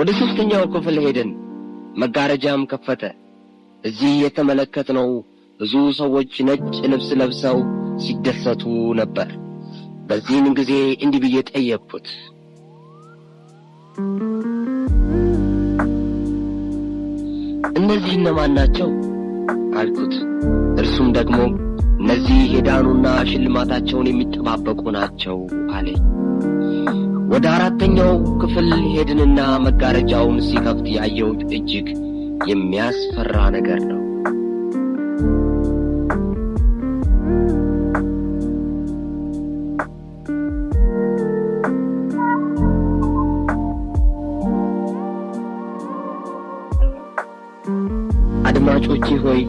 ወደ ሶስተኛው ክፍል ሄድን። መጋረጃም ከፈተ። እዚህ የተመለከትነው ብዙ ሰዎች ነጭ ልብስ ለብሰው ሲደሰቱ ነበር። በዚህን ጊዜ እንዲህ ብዬ ጠየቅኩት፣ እነዚህ እነማን ናቸው አልኩት። እርሱም ደግሞ እነዚህ የዳኑና ሽልማታቸውን የሚጠባበቁ ናቸው አለኝ። ወደ አራተኛው ክፍል ሄድንና መጋረጃውን ሲከፍት ያየሁት እጅግ የሚያስፈራ ነገር ነው። አድማጮቼ ሆይ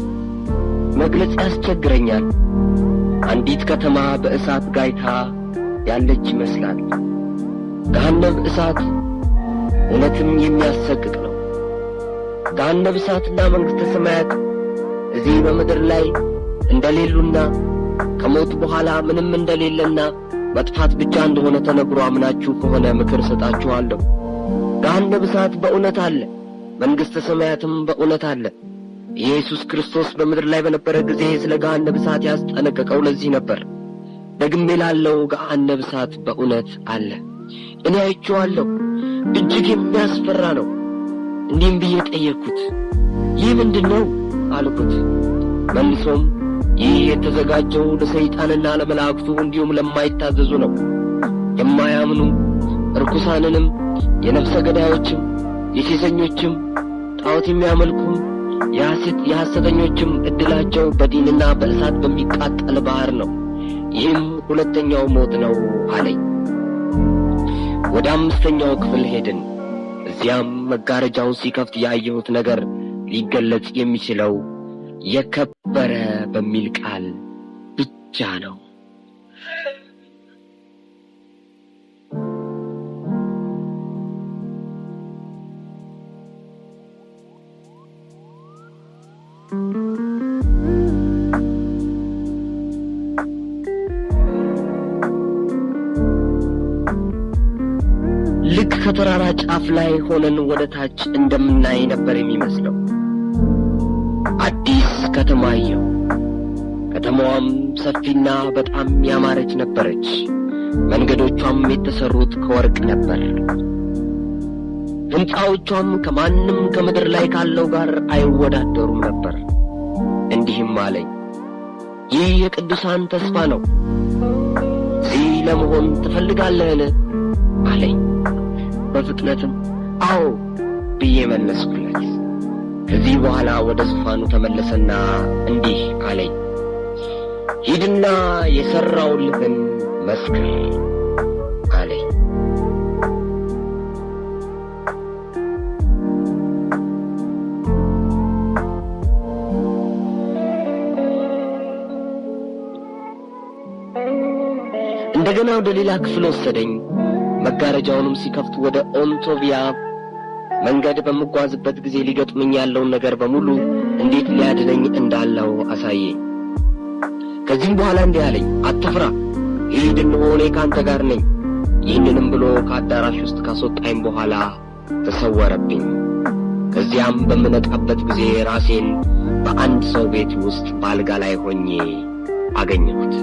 መግለጽ ያስቸግረኛል። አንዲት ከተማ በእሳት ጋይታ ያለች ይመስላል። ገሃነም እሳት እውነትም የሚያሰቅቅ ነው። ገሃነም እሳትና መንግሥተ ሰማያት እዚህ በምድር ላይ እንደሌሉና ከሞት በኋላ ምንም እንደሌለና መጥፋት ብቻ እንደሆነ ተነግሮ አምናችሁ ከሆነ ምክር ሰጣችኋለሁ። ገሃነም እሳት በእውነት አለ፣ መንግሥተ ሰማያትም በእውነት አለ። ኢየሱስ ክርስቶስ በምድር ላይ በነበረ ጊዜ ስለ ገሃነም እሳት ያስጠነቀቀው ለዚህ ነበር። ደግሜ ላለው ገሃነም እሳት በእውነት አለ። እኔ አይቼዋለሁ፣ እጅግ የሚያስፈራ ነው። እንዲህም ብዬ ጠየቅኩት፣ ይህ ምንድን ነው አልኩት። መልሶም ይህ የተዘጋጀው ለሰይጣንና ለመላእክቱ እንዲሁም ለማይታዘዙ ነው። የማያምኑ ርኩሳንንም፣ የነፍሰ ገዳዮችም፣ የሴሰኞችም፣ ጣዖት የሚያመልኩም የሐሰተኞችም ዕድላቸው በዲንና በእሳት በሚቃጠል ባሕር ነው። ይህም ሁለተኛው ሞት ነው አለኝ። ወደ አምስተኛው ክፍል ሄድን። እዚያም መጋረጃውን ሲከፍት ያየሁት ነገር ሊገለጽ የሚችለው የከበረ በሚል ቃል ብቻ ነው። ልክ ከተራራ ጫፍ ላይ ሆነን ወደ ታች እንደምናይ ነበር የሚመስለው። አዲስ ከተማ አየሁ። ከተማዋም ሰፊና በጣም ያማረች ነበረች። መንገዶቿም የተሰሩት ከወርቅ ነበር። ሕንፃዎቿም ከማንም ከምድር ላይ ካለው ጋር አይወዳደሩም ነበር። እንዲህም አለኝ፣ ይህ የቅዱሳን ተስፋ ነው። እዚህ ለመሆን ትፈልጋለህን አለኝ። በፍጥነትም አዎ ብዬ መለስኩለት። ከዚህ በኋላ ወደ ዙፋኑ ተመለሰና እንዲህ አለኝ፣ ሂድና የሠራውልህን መስክር አለኝ። እንደገና ወደ ሌላ ክፍል ወሰደኝ። መጋረጃውንም ሲከፍት ወደ ኦንቶቪያ መንገድ በምጓዝበት ጊዜ ሊገጥመኝ ያለውን ነገር በሙሉ እንዴት ሊያድነኝ እንዳለው አሳየኝ። ከዚህም በኋላ እንዲህ አለኝ፣ አትፍራ፣ ሂድ፣ እነሆ እኔ ከአንተ ጋር ነኝ። ይህንንም ብሎ ከአዳራሽ ውስጥ ካስወጣኝ በኋላ ተሰወረብኝ። ከዚያም በምነቃበት ጊዜ ራሴን በአንድ ሰው ቤት ውስጥ በአልጋ ላይ ሆኜ አገኘሁት።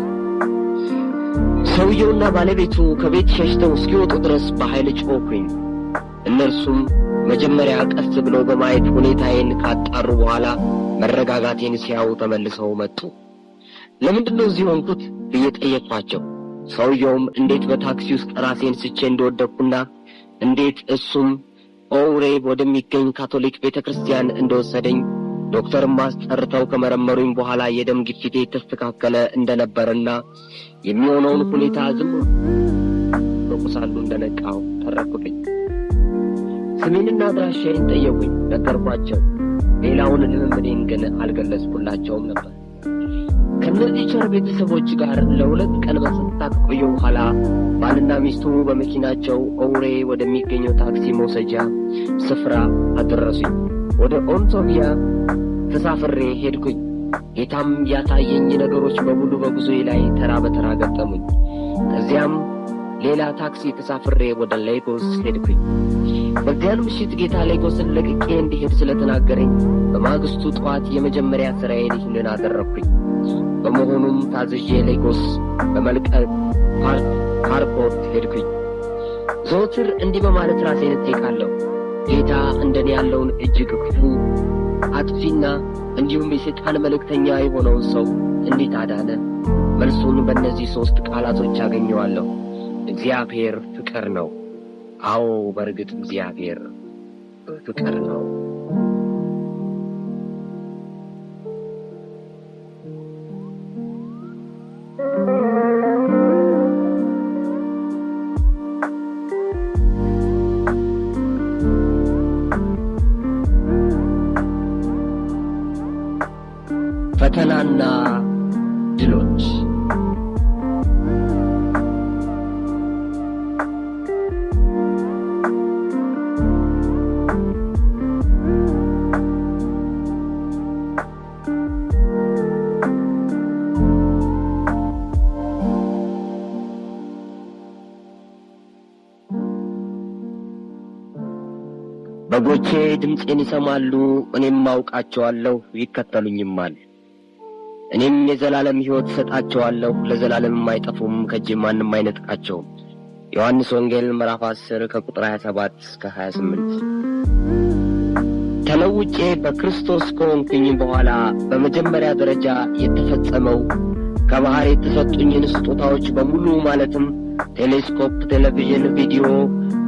ሰውየውና ባለቤቱ ከቤት ሸሽተው እስኪወጡ ድረስ በኃይል ጮኽኩኝ። እነርሱም መጀመሪያ ቀስ ብለው በማየት ሁኔታዬን ካጣሩ በኋላ መረጋጋቴን ሲያዩ ተመልሰው መጡ። ለምንድነው እዚህ ሆንኩት ብዬ ጠየቅኳቸው። ሰውየውም እንዴት በታክሲ ውስጥ ራሴን ስቼ እንደወደቅኩና እንዴት እሱም ኦውሬ ወደሚገኝ ካቶሊክ ቤተክርስቲያን እንደወሰደኝ ዶክተርም አስጠርተው ከመረመሩኝ በኋላ የደም ግፊቴ የተስተካከለ እንደነበርና የሚሆነውን ሁኔታ ዝም በቁሳሉ እንደነቃው ተረኩልኝ። ስሜንና አድራሻዬን ጠየቁኝ፣ ነገርኳቸው። ሌላውን ልምምዴን ግን አልገለጽኩላቸውም ነበር። ከእነዚህ ቸር ቤተሰቦች ጋር ለ2 ቀን በጸጥታ ከቆየሁ በኋላ ባልና ሚስቱ በመኪናቸው ኦውሬ ወደሚገኘው ታክሲ መውሰጃ ስፍራ አደረሱኝ። ወደ ኦንቶቪያ ተሳፍሬ ሄድኩኝ። ጌታም ያሳየኝ ነገሮች በሙሉ በጉዞዬ ላይ ተራ በተራ ገጠሙኝ። ከዚያም ሌላ ታክሲ ተሳፍሬ ወደ ሌጎስ ሄድኩኝ። በዚያን ምሽት ጌታ ሌጎስን ለቅቄ እንዲሄድ ስለተናገረኝ በማግስቱ ጠዋት የመጀመሪያ ስራዬን ይህንን አደረግኩኝ። በመሆኑም ታዝዤ ሌጎስ በመልቀቅ ሃርኮርት ሄድኩኝ። ዘወትር እንዲህ በማለት ራሴን እጠይቃለሁ፣ ጌታ እንደኔ ያለውን እጅግ ክፉ አጥፊና እንዲሁም የሰይጣን መልእክተኛ የሆነውን ሰው እንዴት አዳነ? መልሱን በእነዚህ 3 ቃላቶች አገኘዋለሁ። እግዚአብሔር ፍቅር ነው። አዎ፣ በእርግጥ እግዚአብሔር ፍቅር ነው። ፈተናና ድሎች። በጎቼ ድምፄን ይሰማሉ፣ እኔም አውቃቸዋለሁ፣ ይከተሉኝማል። እኔም የዘላለም ሕይወት ሰጣቸዋለሁ፣ ለዘላለምም አይጠፉም፣ ከእጄ ማንም አይነጥቃቸውም። ዮሐንስ ወንጌል ምዕራፍ 10 ከቁጥር 27 እስከ 28። ተለውጬ በክርስቶስ ከሆንኩኝ በኋላ በመጀመሪያ ደረጃ የተፈጸመው ከባህር የተሰጡኝን ስጦታዎች በሙሉ ማለትም ቴሌስኮፕ፣ ቴሌቪዥን፣ ቪዲዮ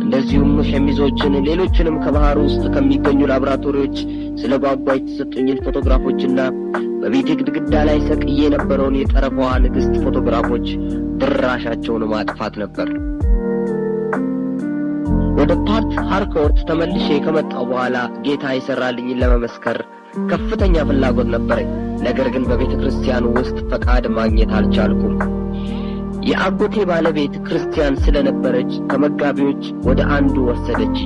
እንደዚሁም ሸሚዞችን፣ ሌሎችንም ከባህር ውስጥ ከሚገኙ ላቦራቶሪዎች ስለ ጓጓ የተሰጡኝን ፎቶግራፎችና በቤቴ ግድግዳ ላይ ሰቅዬ የነበረውን የጠረፏ ንግሥት ፎቶግራፎች ድራሻቸውን ማጥፋት ነበር። ወደ ፓርት ሃርኮርት ተመልሼ ከመጣሁ በኋላ ጌታ የሠራልኝን ለመመስከር ከፍተኛ ፍላጎት ነበረኝ። ነገር ግን በቤተ ክርስቲያኑ ውስጥ ፈቃድ ማግኘት አልቻልኩም። የአጎቴ ባለቤት ክርስቲያን ስለነበረች ከመጋቢዎች ወደ አንዱ ወሰደች።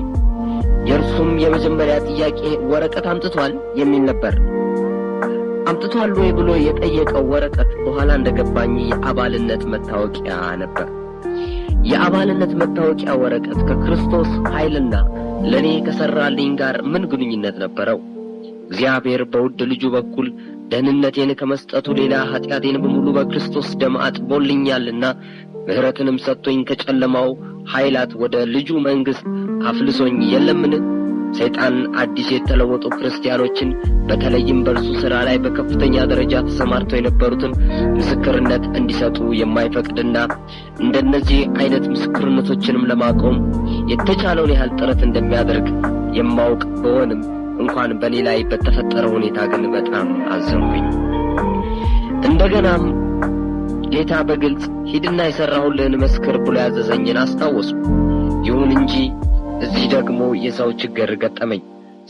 የእርሱም የመጀመሪያ ጥያቄ ወረቀት አምጥቷል የሚል ነበር። አምጥቷል ወይ ብሎ የጠየቀው ወረቀት በኋላ እንደገባኝ የአባልነት መታወቂያ ነበር። የአባልነት መታወቂያ ወረቀት ከክርስቶስ ኃይልና ለኔ ከሰራልኝ ጋር ምን ግንኙነት ነበረው? እግዚአብሔር በውድ ልጁ በኩል ደህንነቴን ከመስጠቱ ሌላ ኃጢአቴን በሙሉ በክርስቶስ ደም አጥቦልኛልና ምሕረትንም ሰጥቶኝ ከጨለማው ኃይላት ወደ ልጁ መንግሥት አፍልሶኝ የለምን? ሰይጣን አዲስ የተለወጡ ክርስቲያኖችን በተለይም በእርሱ ሥራ ላይ በከፍተኛ ደረጃ ተሰማርተው የነበሩትን ምስክርነት እንዲሰጡ የማይፈቅድና እንደነዚህ አይነት ምስክርነቶችንም ለማቆም የተቻለውን ያህል ጥረት እንደሚያደርግ የማውቅ በሆንም እንኳን በኔ ላይ በተፈጠረ ሁኔታ ግን በጣም አዘንኩኝ። እንደገናም ጌታ በግልጽ ሂድና የሠራሁልህን መስክር ብሎ ያዘዘኝን አስታወስኩ። ይሁን እንጂ እዚህ ደግሞ የሰው ችግር ገጠመኝ።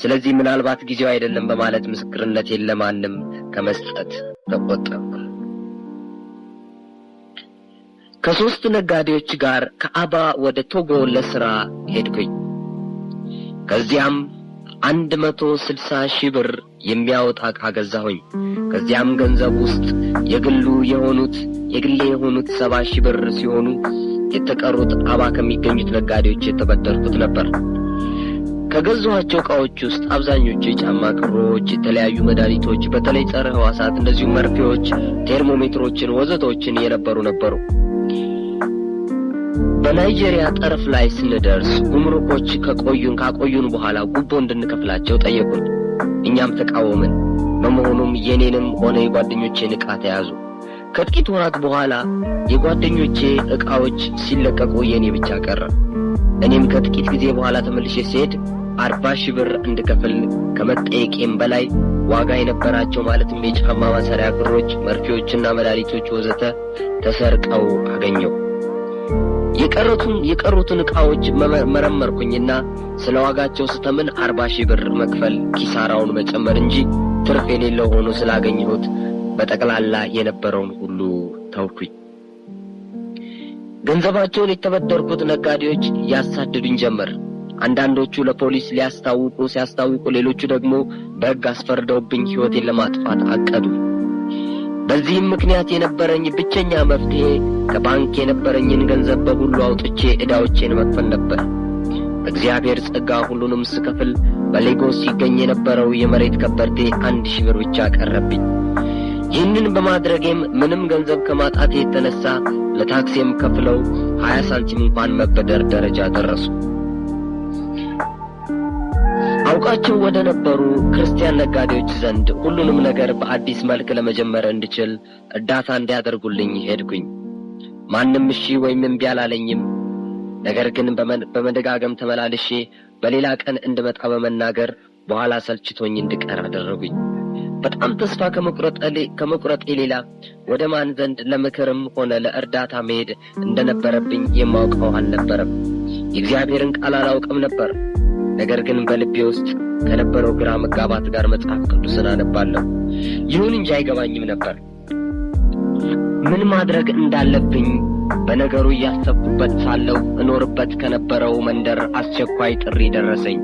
ስለዚህ ምናልባት ጊዜው አይደለም በማለት ምስክርነቴን ለማንም ከመስጠት ተቆጠብኩ። ከ3 ነጋዴዎች ጋር ከአባ ወደ ቶጎ ለሥራ ሄድኩኝ። ከዚያም 160,000 ብር የሚያወጣ ዕቃ ገዛሁኝ። ከዚያም ገንዘብ ውስጥ የግሌ የሆኑት 70,000 ብር ሲሆኑ የተቀሩት አባ ከሚገኙት ነጋዴዎች የተበደርኩት ነበር። ከገዛኋቸው ዕቃዎች ውስጥ አብዛኞቹ የጫማ ክሮች፣ የተለያዩ መድኃኒቶች፣ በተለይ ጸረ ሕዋሳት፣ እንደዚሁም መርፌዎች፣ ቴርሞሜትሮችን ወዘቶችን የነበሩ ነበሩ። በናይጄሪያ ጠረፍ ላይ ስንደርስ ጉምሩኮች ካቆዩን በኋላ ጉቦ እንድንከፍላቸው ጠየቁን። እኛም ተቃወምን። በመሆኑም የኔንም ሆነ የጓደኞቼን ዕቃ ተያዙ። ከጥቂት ወራት በኋላ የጓደኞቼ ዕቃዎች ሲለቀቁ የኔ ብቻ ቀረ። እኔም ከጥቂት ጊዜ በኋላ ተመልሼ ሲሄድ 40,000 ብር እንድከፍል ከመጠየቄም በላይ ዋጋ የነበራቸው ማለትም የጫማ ማሰሪያ ክሮች፣ መርፌዎችና መድኃኒቶች ወዘተ ተሰርቀው አገኘው። የቀሩትን ዕቃዎች መረመርኩኝና ስለ ዋጋቸው ስተምን 40,000 ብር መክፈል ኪሳራውን መጨመር እንጂ ትርፍ የሌለው ሆኖ ስላገኘሁት በጠቅላላ የነበረውን ሁሉ ተውኩኝ። ገንዘባቸውን የተበደርኩት ነጋዴዎች ያሳድዱኝ ጀመር። አንዳንዶቹ ለፖሊስ ሲያስታውቁ፣ ሌሎቹ ደግሞ በሕግ አስፈርደውብኝ ሕይወቴን ለማጥፋት አቀዱ። በዚህም ምክንያት የነበረኝ ብቸኛ መፍትሄ ከባንክ የነበረኝን ገንዘብ በሁሉ አውጥቼ ዕዳዎቼን መክፈል ነበር። በእግዚአብሔር ጸጋ ሁሉንም ስከፍል በሌጎስ ይገኝ የነበረው የመሬት ከበርቴ 1000 ብር ብቻ ቀረብኝ። ይህንን በማድረጌም ምንም ገንዘብ ከማጣቴ የተነሳ ለታክሲም ከፍለው 20 ሳንቲም እንኳን መበደር ደረጃ ደረሱ። አውቃቸው ወደ ነበሩ ክርስቲያን ነጋዴዎች ዘንድ ሁሉንም ነገር በአዲስ መልክ ለመጀመር እንድችል እርዳታ እንዲያደርጉልኝ ሄድኩኝ። ማንም እሺ ወይም እምቢ አላለኝም። ነገር ግን በመደጋገም ተመላልሼ በሌላ ቀን እንድመጣ በመናገር በኋላ ሰልችቶኝ እንድቀር አደረጉኝ። በጣም ተስፋ ከመቁረጤ ሌላ ወደ ማን ዘንድ ለምክርም ሆነ ለእርዳታ መሄድ እንደነበረብኝ የማውቀው አልነበረም። የእግዚአብሔርን ቃል አላውቅም ነበር። ነገር ግን በልቤ ውስጥ ከነበረው ግራ መጋባት ጋር መጽሐፍ ቅዱስን አነባለሁ። ይሁን እንጂ አይገባኝም ነበር። ምን ማድረግ እንዳለብኝ በነገሩ እያሰብኩበት ሳለሁ እኖርበት ከነበረው መንደር አስቸኳይ ጥሪ ደረሰኝ።